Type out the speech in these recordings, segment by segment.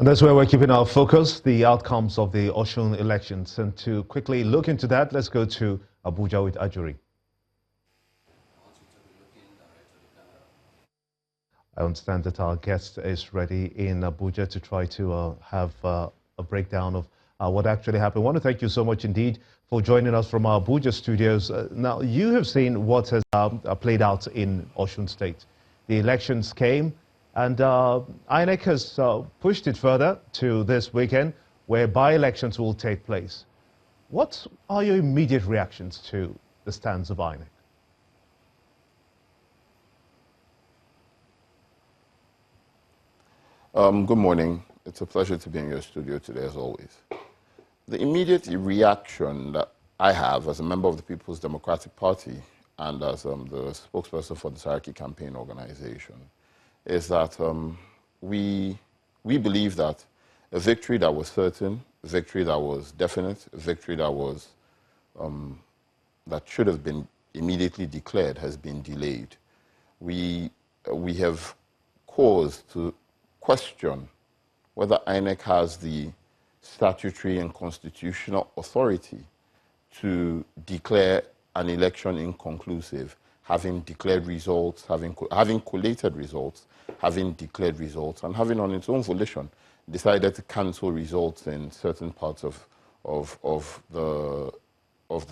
And that's where we're keeping our focus, the outcomes of the Osun elections. And to quickly look into that, let's go to Abuja with Ajuri. I understand that our guest is ready in Abuja to try to have a breakdown of what actually happened. I want to thank you so much indeed for joining us from our Abuja studios. Now, you have seen what has played out in Osun State. The elections came, and INEC has pushed it further to this weekend, where by-elections will take place. What are your immediate reactions to the stance of INEC? Good morning. It's a pleasure to be in your studio today, as always. The immediate reaction that I have as a member of the People's Democratic Party and as the spokesperson for the Saraki campaign organization is that we believe that a victory that was certain, a victory that was definite, a victory that was that should have been immediately declared has been delayed. We have cause to question whether INEC has the statutory and constitutional authority to declare an election inconclusive, having declared results, having collated results, having declared results, and having on its own volition decided to cancel results in certain parts of the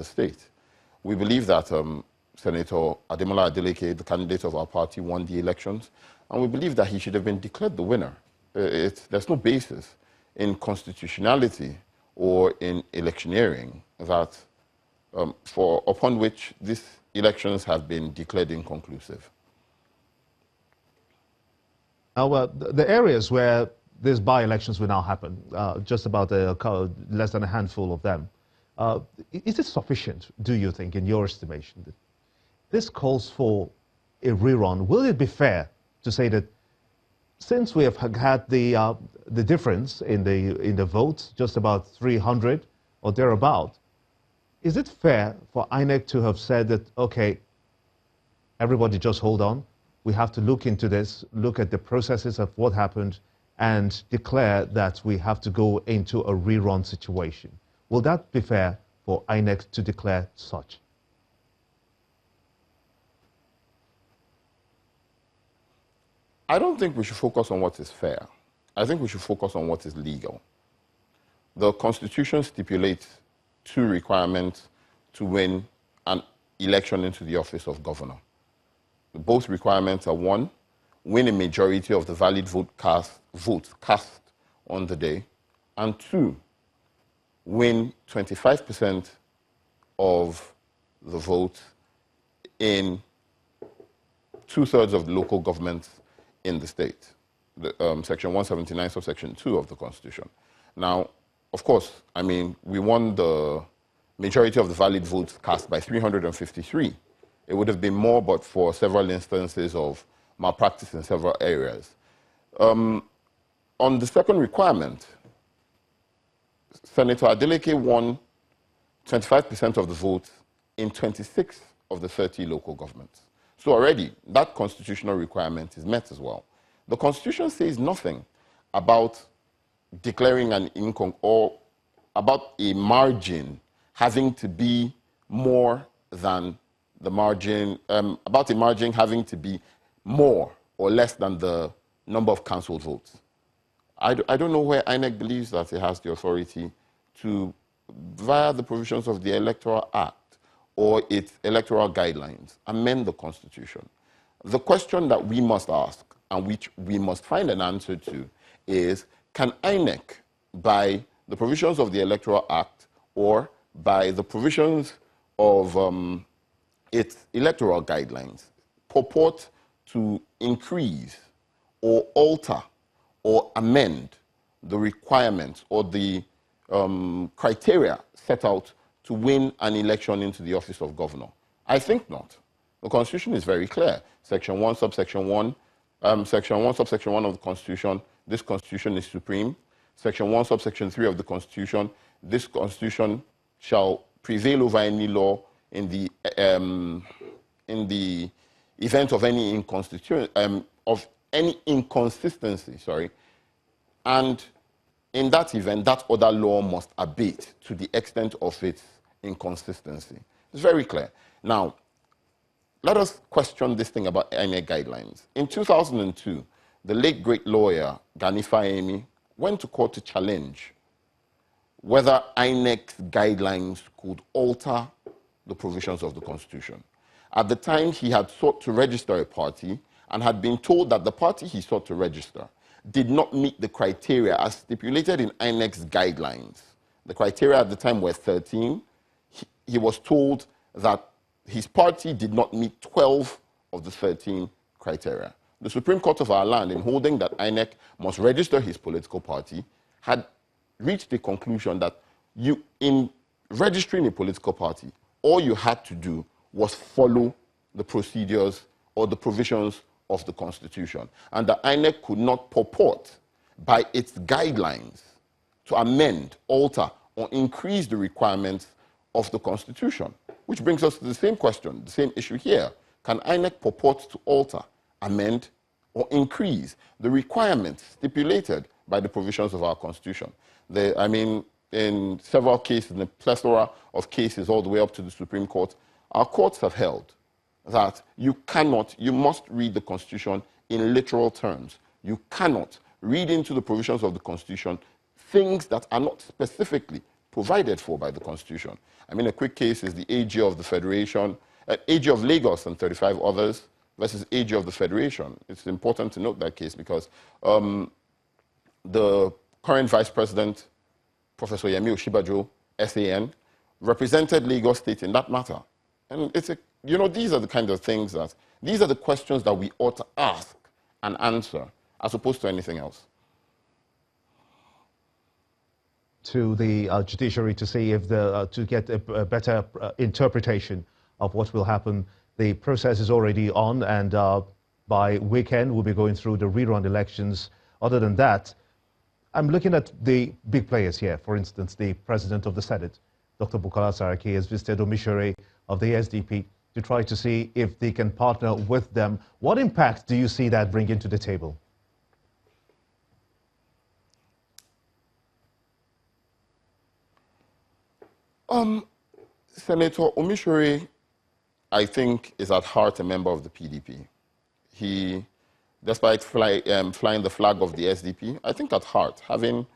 state. We believe that Senator Ademola Adeleke, the candidate of our party, won the elections, and we believe that he should have been declared the winner. There's no basis in constitutionality or in electioneering that upon which these elections have been declared inconclusive. Now, the areas where these by-elections will now happen, just about less than a handful of them, is it sufficient, do you think, in your estimation? That this calls for a rerun. Will it be fair to say that since we have had the difference in the votes, just about 300 or thereabout, is it fair for INEC to have said that, okay, everybody just hold on, we have to look into this, look at the processes of what happened, and declare that we have to go into a rerun situation? Will that be fair for INEC to declare such? I don't think we should focus on what is fair. I think we should focus on what is legal. The Constitution stipulates two requirements to win an election into the office of governor. Both requirements are: one, win a majority of the valid votes cast on the day, and two, win 25% of the vote in 2/3 of the local governments in the state, Section 179, subsection 2 of the Constitution. Now, of course, I mean, we won the majority of the valid votes cast by 353. It would have been more, but for several instances of malpractice in several areas. On the second requirement, Senator Adeleke won 25% of the votes in 26 of the 30 local governments. So already, that constitutional requirement is met as well. The Constitution says nothing about declaring an income or about a margin having to be more than the margin, about a margin having to be more or less than the number of cancelled votes. I don't know where INEC believes that it has the authority to, via the provisions of the Electoral Act or its electoral guidelines, amend the Constitution. The question that we must ask, and which we must find an answer to, is: can INEC, by the provisions of the Electoral Act or by the provisions of its electoral guidelines, purport to increase or alter or amend the requirements or the criteria set out to win an election into the office of governor? I think not. The Constitution is very clear. Section 1, subsection 1, Section 1, subsection 1 of the Constitution, this Constitution is supreme. Section 1, subsection 3 of the Constitution, this Constitution shall prevail over any law in the event of any inconsistency, and in that event, that other law must abate to the extent of its inconsistency. It's very clear. Now, let us question this thing about INEC guidelines. In 2002, the late great lawyer, Gani Fahimi, went to court to challenge whether INEC's guidelines could alter the provisions of the Constitution. At the time, he had sought to register a party and had been told that the party he sought to register did not meet the criteria as stipulated in INEC's guidelines. The criteria at the time were 13. He was told that his party did not meet 12 of the 13 criteria. The Supreme Court of our land, in holding that INEC must register his political party, had reached the conclusion that in registering a political party, all you had to do was follow the procedures or the provisions of the Constitution. And the INEC could not purport by its guidelines to amend, alter, or increase the requirements of the Constitution. Which brings us to the same question, the same issue here. Can INEC purport to alter, amend, or increase the requirements stipulated by the provisions of our Constitution? In several cases, in a plethora of cases all the way up to the Supreme Court, our courts have held that you must read the Constitution in literal terms. You cannot read into the provisions of the Constitution things that are not specifically provided for by the Constitution. A quick case is the AG of the Federation, AG of Lagos and 35 others versus AG of the Federation. It's important to note that case because the current Vice President, Professor Yemi Oshibajo, SAN, represented Lagos State in that matter. And these are the kind of things these are the questions that we ought to ask and answer as opposed to anything else. To the judiciary to see if to get a better interpretation of what will happen. The process is already on, and by weekend we'll be going through the rerun elections. Other than that, I'm looking at the big players here. For instance, the President of the Senate, Dr. Bukola Saraki, has visited Omisore of the SDP to try to see if they can partner with them. What impact do you see that bringing to the table? Senator Omisore, I think, is at heart a member of the PDP. He, despite flying the flag of the SDP, I think at heart, having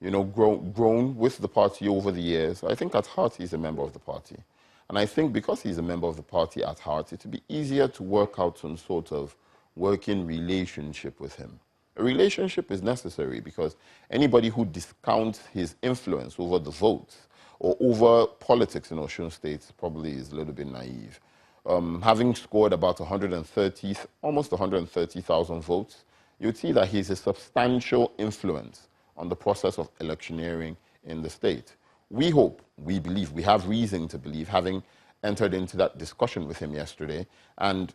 grown with the party over the years, I think at heart he's a member of the party. And I think because he's a member of the party at heart, it would be easier to work out some sort of working relationship with him. A relationship is necessary because anybody who discounts his influence over the votes or over politics in Osun State probably is a little bit naive. Having scored about almost 130,000 votes, you'd see that he's a substantial influence on the process of electioneering in the state. We hope, we believe, we have reason to believe, having entered into that discussion with him yesterday and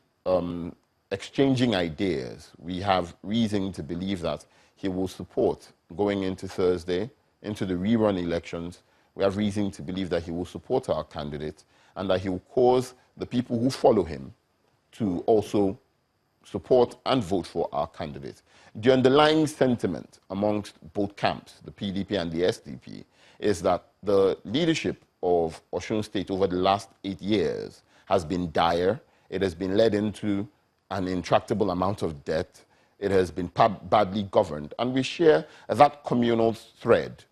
exchanging ideas, we have reason to believe that he will support going into Thursday, into the rerun elections. We have reason to believe that he will support our candidate and that he will cause the people who follow him to also support and vote for our candidate. The underlying sentiment amongst both camps, the PDP and the SDP, is that the leadership of Osun State over the last 8 years has been dire. It has been led into an intractable amount of debt. It has been badly governed. And we share that communal thread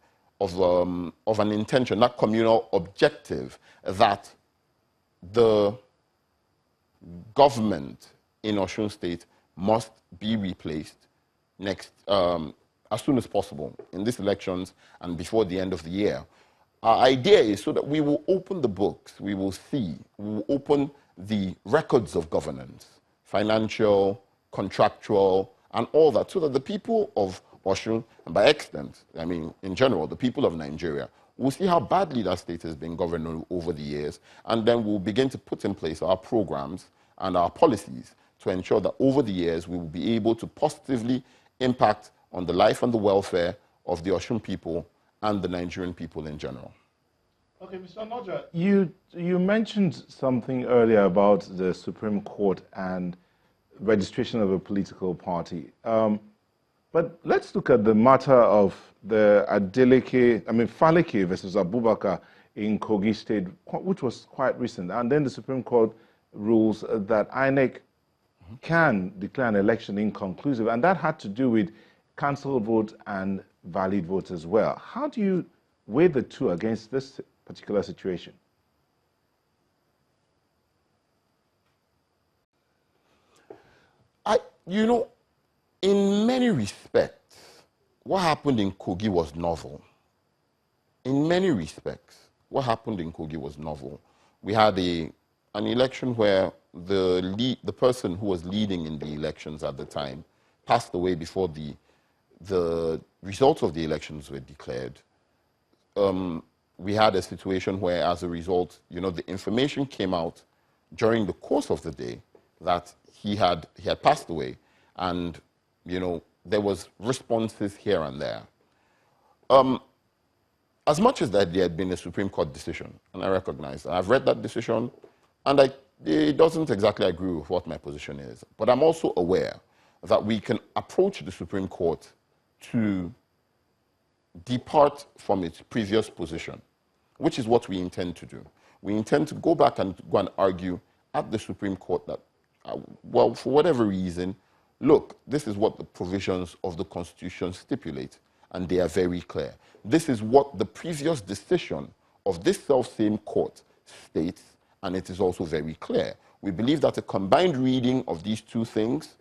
of an intention, that communal objective that the government in Osun State must be replaced as soon as possible in these elections and before the end of the year. Our idea is so that we will open the books, we will open the records of governance, financial, contractual, and all that, so that the people of Osun, and by extent, in general, the people of Nigeria, will see how badly that state has been governed over the years, and then we'll begin to put in place our programs and our policies to ensure that over the years we will be able to positively impact on the life and the welfare of the Osun people and the Nigerian people in general. Okay, Mr. Onoja, you mentioned something earlier about the Supreme Court and registration of a political party. But let's look at the matter of the Falike versus Abubakar in Kogi State, which was quite recent. And then the Supreme Court rules that INEC can declare an election inconclusive. And that had to do with cancelled votes and valid votes as well. How do you weigh the two against this particular situation? In many respects, what happened in Kogi was novel. In many respects, what happened in Kogi was novel. We had an election where the person who was leading in the elections at the time passed away before the results of the elections were declared. We had a situation where, as a result, the information came out during the course of the day that he had passed away, and there was responses here and there. As much as that there had been a Supreme Court decision, and I recognize that, I've read that decision, and it doesn't exactly agree with what my position is. But I'm also aware that we can approach the Supreme Court to depart from its previous position, which is what we intend to do. We intend to go back and argue at the Supreme Court that, well, for whatever reason, look, this is what the provisions of the Constitution stipulate, and they are very clear. This is what the previous decision of this self-same court states, and it is also very clear. We believe that a combined reading of these two things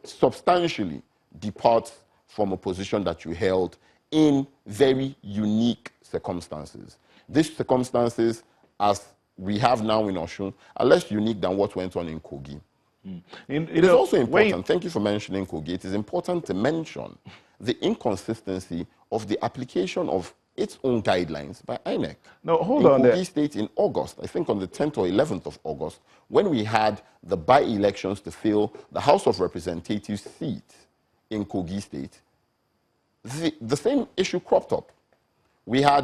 substantially departs from a position that you held in very unique circumstances. These circumstances, as we have now in Osun, are less unique than what went on in Kogi. It is also important, thank you for mentioning Kogi, it is important to mention the inconsistency of the application of its own guidelines by INEC. No, hold on there. In Kogi State in August, I think on the 10th or 11th of August, when we had the by-elections to fill the House of Representatives seat in Kogi State, the same issue cropped up. We had